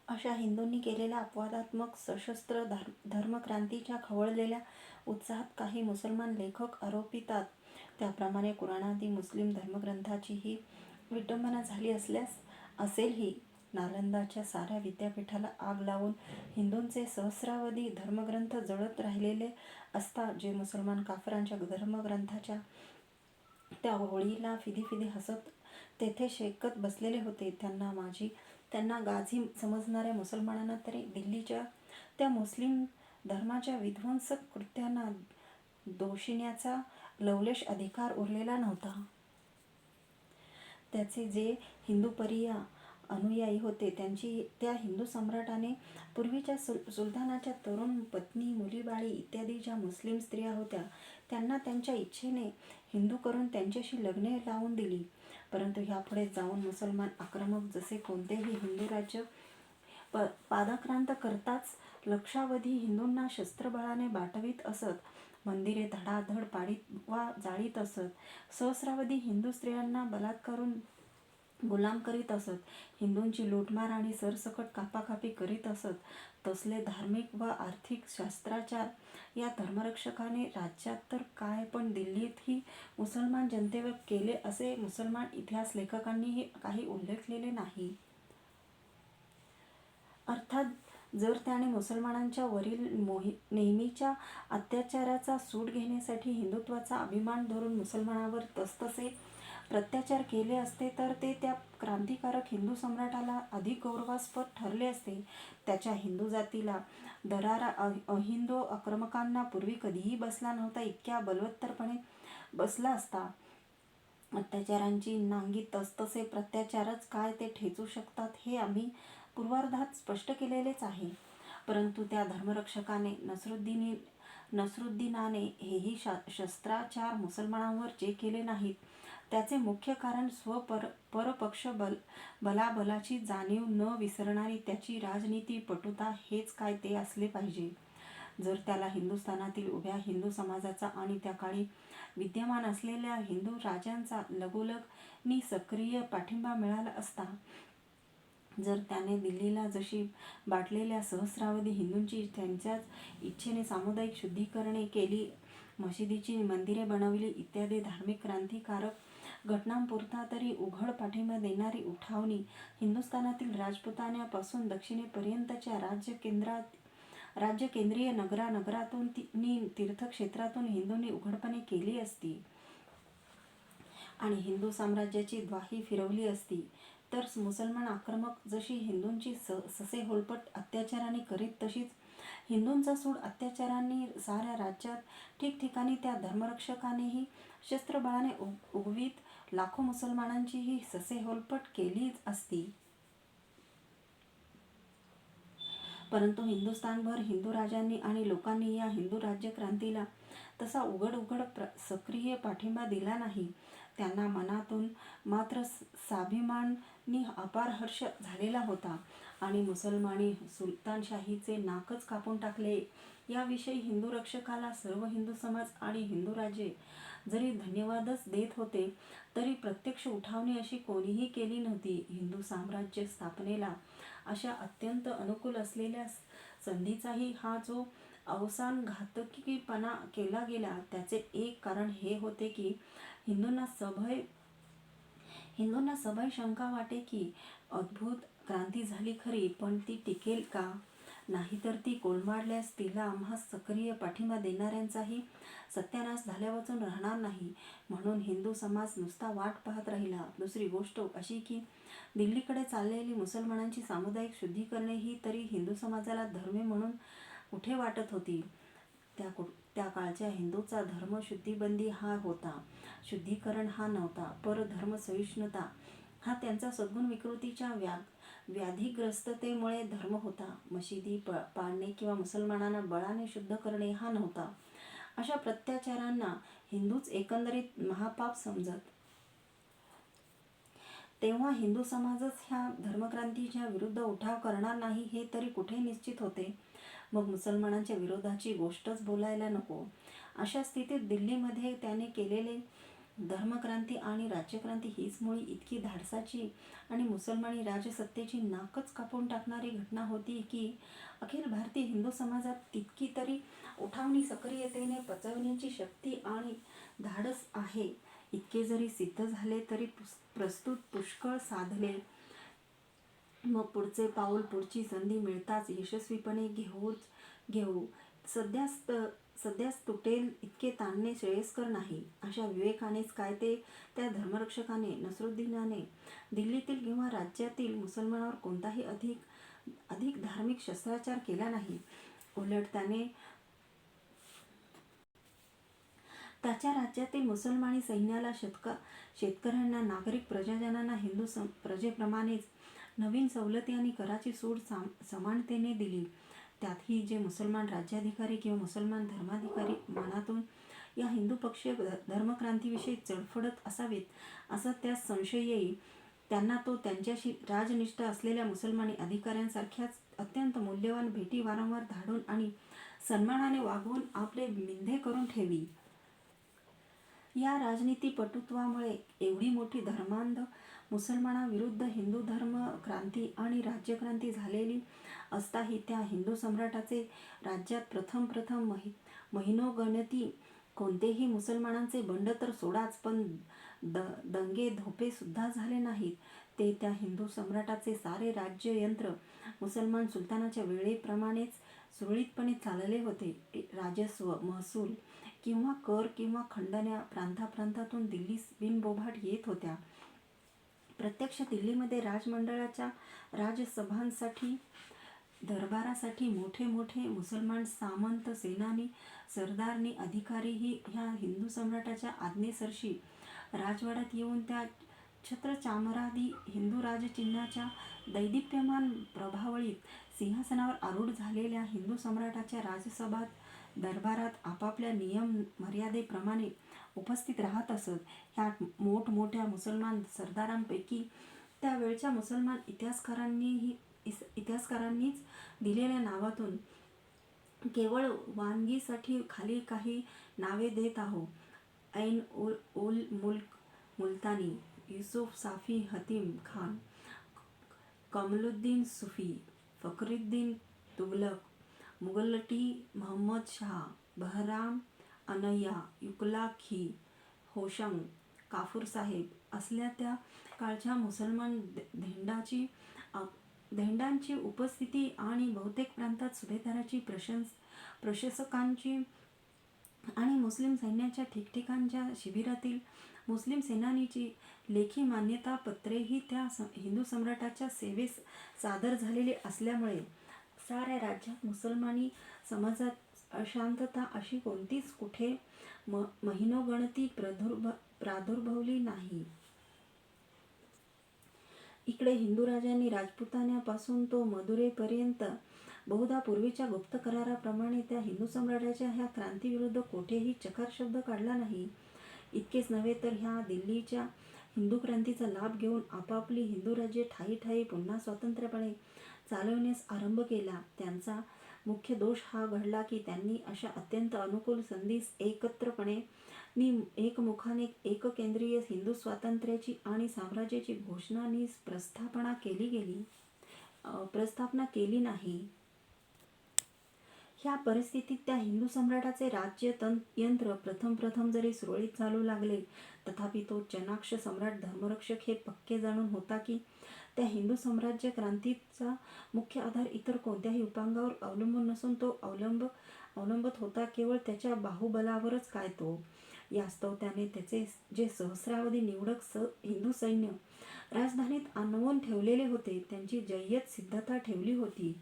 अशा हिंदूंनी केलेल्या अपवादात्मक सशस्त्र धर्मक्रांतीच्या खवळलेल्या उत्साहात काही मुसलमान लेखक आरोपितात, त्याप्रमाणे कुराणादी मुस्लिम धर्मग्रंथाचीही विटंबना झाली असेलही. नालंदाच्या साऱ्या विद्यापीठाला आग लावून हिंदूंचे सहस्रावधी धर्मग्रंथ जळत राहिलेले असता जे मुसलमान काफरांच्या धर्मग्रंथाच्या त्या होळीला फिदी हसत तेथे शेकत बसलेले होते, त्यांना गाझी समजणाऱ्या मुसलमानांना तरी दिल्लीच्या त्या मुस्लिम धर्माच्या विध्वंसक कृत्यांना दोषिण्याचा लवलेश अधिकार उरलेला नव्हता. त्याचे जे हिंदूपरीय अनुयायी होते त्या हिंदू सम्राटाने पूर्वीच्या सुलतानाच्या तरुण पत्नी, मुलीबाळी इत्यादी ज्या मुस्लिम स्त्रिया होत्या त्यांना त्यांच्या इच्छेने हिंदू करून त्यांच्याशी लग्ने लावून दिली. परंतु ह्यापुढे जाऊन मुसलमान आक्रमक जसे कोणतेही हिंदू राज्य पादाक्रांत करताच लक्षावधी हिंदूंना शस्त्रबळाने बाटवीत असत, मंदिरे धडाधड पाडीत वा जाळीत असत, सहस्रावधी हिंदू स्त्रियांना बलात्कारून गुलाम करीत असत, हिंदूंची लूटमार आणि सरसकट कापाकापी करीत असत. तसले धार्मिक व आर्थिक शास्त्राचार या धर्मरक्षकाने राज्यात तर काय पण दिल्लीतही मुसलमान जनतेवर केले असे मुसलमान इतिहास लेखकांनीही काही उल्लेखलेले नाही. अर्थात जर त्याने मुसलमानांच्या वरील नेहमीच्या अत्याचाराचा सूड घेण्यासाठी हिंदुत्वाचा अभिमान धरून मुसलमानावर तसतसे प्रत्याचार केले असते तर ते त्या क्रांतिकारक हिंदू सम्राटाला अधिक गौरवास्पद ठरले असते. त्याच्या हिंदू जातीला दरारा अहिंदू आक्रमकांना पूर्वी कधीही बसला नव्हता इतक्या बलवत्तरपणे बसला असता. अत्याचारांची नांगी तसतसे प्रत्याचारच काय ते ठेचू शकतात हे आम्ही पूर्वार्धात स्पष्ट केलेलेच आहे. परंतु त्या धर्मरक्षकाने नसरुद्दीनाने हेही शस्त्राचार मुसलमानांवर जे केले नाहीत त्याचे मुख्य कारण परपक्ष बलाबलाची जाणीव न विसरणारी त्याची राजनीती पटुता हेच काय ते असले पाहिजे. जर त्याला हिंदुस्थानातील उभ्या हिंदू समाजाचा आणि त्या काळी विद्यमान असलेल्या हिंदू राजांचा लगोलग नि सक्रिय पाठिंबा मिळाला असता, जर त्याने दिल्लीला जशी बाटलेल्या सहस्रावधी हिंदूंची त्यांच्याच इच्छेने सामुदायिक शुद्धीकरणे केली, मशिदीची मंदिरे बनवली इत्यादी धार्मिक क्रांतिकारक घटनांपुरता तरी उघड पाठिंबा देणारी उठावणी हिंदुस्थानातील राजपुतान्यापासून दक्षिणेपर्यंतच्या राज्यकेंद्रीय नगरातून नि तीर्थक्षेत्रातून हिंदूंनी उघडपणे केली असती आणि हिंदू साम्राज्याची द्वाही फिरवली असती, तर मुसलमान आक्रमक जशी हिंदूंची ससेहोलपट अत्याचाराने करीत तशीच हिंदूंचा सूड अत्याचारांनी साऱ्या राज्यात ठिकठिकाणी त्या धर्मरक्षकानेही शस्त्रबळाने उगवीत लाखो मुसलमानांचीही ससेहोलपट केलीच असती. परंतु हिंदुस्थानभर हिंदू राजांनी आणि लोकांनी या हिंदू राज्यक्रांतीला तसा उघड सक्रिय पाठिंबा दिला नाही. त्यांना मनातून मात्र स्वाभिमानी अपार हर्ष झालेला होता आणि मुसलमानी सुलतानशाहीचे नाकच कापून टाकले याविषयी हिंदू रक्षकाला सर्व हिंदू समाज आणि हिंदू राज्ये जरी धन्यवादच देत होते तरी प्रत्यक्ष उठावणी अशी कोणीही केली नव्हती. हिंदू साम्राज्य स्थापनेला अशा अत्यंत अनुकूल असलेल्या संधीचाही हा जो अवसान घातकीपणा केला गेला त्याचे एक कारण हे होते की हिंदूंना सभय शंका वाटे की अद्भुत क्रांती झाली खरी, पण ती टिकेल का? नाहीतर ती कोलमाडल्यास तिला आम्हा सक्रिय पाठिंबा देणाऱ्यांचाही सत्यानाश झाल्यावाचून राहणार नाही, म्हणून हिंदू समाज नुसता वाट पाहत राहिला. दुसरी गोष्ट अशी की दिल्लीकडे चाललेली मुसलमानांची सामुदायिक शुद्धीकरणे ही तरी हिंदू समाजाला धर्मे म्हणून कुठे वाटत होती. त्या काळच्या हिंदूचा धर्म शुद्धीबंदी हा होता, शुद्धीकरण हा नव्हता. परधर्मसहिष्णुता हा त्यांचा सद्गुण विकृतीच्या व्याधिग्रस्ततेमुळे धर्म होता. मशिदी पाडणे किंवा मुसलमानांना बळाने शुद्ध करणे हा नव्हता. अशा प्रत्याचारांना हिंदूच एकंदरीत महापाप समजत. तेव्हा हिंदू समाजच ह्या धर्मक्रांतीच्या विरुद्ध उठाव करणार नाही हे तरी कुठे निश्चित होते. मग मुसलमानांच्या विरोधाची गोष्टच बोलायला नको. अशा स्थितीत दिल्लीमध्ये त्याने केलेले धर्मक्रांती आणि राज्यक्रांती हीच मुळी इतकी धाडसाची आणि मुसलमानी राजसत्तेची नाकच कापून टाकणारी घटना होती की अखिल भारतीय हिंदू समाजात तितकी तरी उठावणी सक्रियतेने पचवण्याची शक्ती आणि धाडस आहे इतके जरी सिद्ध झाले तरी प्रस्तुत पुष्कळ साधले. मग पुढचे पाऊल पुढची संधी मिळताच यशस्वीपणे घेऊ. सध्याच तुटेल इतके ताणणे श्रेयस्कर नाही. अशा विवेकानेच काय ते त्या धर्मरक्षकाने नसरुद्दीनाने दिल्लीतील किंवा राज्यातील मुसलमानावर कोणताही अधिक धार्मिक शस्त्राचार केला नाही. उलट त्याने त्याच्या राज्यातील मुसलमानी सैन्याला शेतकऱ्यांना नागरिक प्रजाजनांना हिंदू प्रजेप्रमाणेच नवीन सवलती आणि कराची सूट समानतेने दिली. त्यातही जे मुसलमान राज्याधिकारी किंवा मुसलमान धर्माधिकारी मनातून या हिंदू पक्षीय धर्मक्रांतीविषयी चढफडत असावेत असा त्यास संशय येई, त्यांना तो त्यांच्याशी राजनिष्ठ असलेल्या मुसलमानी अधिकाऱ्यांसारख्याच अत्यंत मूल्यवान भेटी वारंवार धाडून आणि सन्मानाने वागवून आपले मिंधे करून ठेवी. या राजनीतिपटुत्वामुळे एवढी मोठी धर्मांध मुसलमानाविरुद्ध हिंदू धर्मक्रांती आणि राज्यक्रांती झालेली असताही त्या हिंदू सम्राटाचे राज्यात प्रथम महिनोगणती कोणतेही मुसलमानांचे बंड तर सोडाच, पण दंगे धोपे सुद्धा झाले नाहीत. ते त्या हिंदू सम्राटाचे सारे राज्ययंत्र मुसलमान सुलतानाच्या वेळेप्रमाणेच सुरळीतपणे चालले होते. राजस्व, महसूल किंवा कर किंवा खंडण्या प्रांतातून दिल्लीस बिनबोभाट येत होत्या. प्रत्यक्ष दिल्लीमध्ये राजमंडळाच्या राजसभांसाठी दरबारासाठी मोठे मुसलमान सामंत, सेनानी, सरदारनी, अधिकारीही ह्या हिंदू सम्राटाच्या आज्ञेसरशी राजवाड्यात येऊन त्या छत्रचामरादी हिंदू राजचिन्हाच्या दैदिप्यमान प्रभावळीत सिंहासनावर आरूढ झालेल्या हिंदू सम्राटाच्या राजसभात दरबारात आपापल्या नियम मर्यादेप्रमाणे उपस्थित राहत असत. ह्या मोठमोठ्या मुसलमान सरदारांपैकी त्यावेळच्या मुसलमान इतिहासकारांनीच दिलेल्या नावातून केवळ वानगीसाठी खाली काही नावे देत आहो. ऐन उल मुल्क मुलतानी, युसुफ साफी हतीम खान, कमलुद्दीन सुफी, फखरुद्दीन तुघलक, मुगलटी महम्मद शाह, बहराम अनैया, युकला खी, होशंग, काफूर साहेब असल्या त्या काळच्या मुसलमान धेंडांची उपस्थिती आणि बहुतेक प्रांतात सुभेदाराची, प्रशासकांची आणि मुस्लिम सैन्याच्या ठिकठिकाणच्या शिबिरातील मुस्लिम सेनानीची लेखी मान्यता पत्रेही त्या हिंदू सम्राटाच्या सेवेस सादर झालेली असल्यामुळे साऱ्या राज्यात मुसलमानी समाजात अशांतता अशी कोणतीच कुठे महिनोगणती प्रादुर्भवली नाही. इकडे हिंदू राजांनी राजपुतान्यापासून तो मदुरेपर्यंत बहुधा पूर्वीच्या गुप्त कराराप्रमाणे त्या हिंदू सम्राटाच्या ह्या क्रांतीविरुद्ध कोठेही चकार शब्द काढला नाही. इतकेच नव्हे तर ह्या दिल्लीच्या हिंदू क्रांतीचा लाभ घेऊन आपापली हिंदू राज्ये ठायी पुन्हा स्वतंत्रपणे चालवण्यास आरंभ केला. त्यांचा मुख्य दोष हा घडला की त्यांनी अशा अत्यंत अनुकूल संधीस एकत्रपणे एकमुखाने एककेंद्रीय हिंदू स्वातंत्र्याची आणि साम्राज्याची घोषणा प्रस्थापना केली नाही. ह्या परिस्थितीत त्या हिंदू सम्राटाचे राज्ययंत्र प्रथम जरी सुरळीत चालू लागले, तथापि तो चणाक्ष सम्राट धर्मरक्षक हे पक्के जाणून होता की त्या हिंदू साम्राज्य क्रांतीचा मुख्य आधार इतर कोणत्याही उपांगावर अवलंबून नसून तो अवलंबत होता केवळ त्याच्या बाहुबलावरच. काय तो यास्तव त्याने त्याचे जे सहस्रावधी निवडक हिंदू सैन्य राजधानीत आणवून ठेवलेले होते, त्यांची जय्यत सिद्धता ठेवली होती.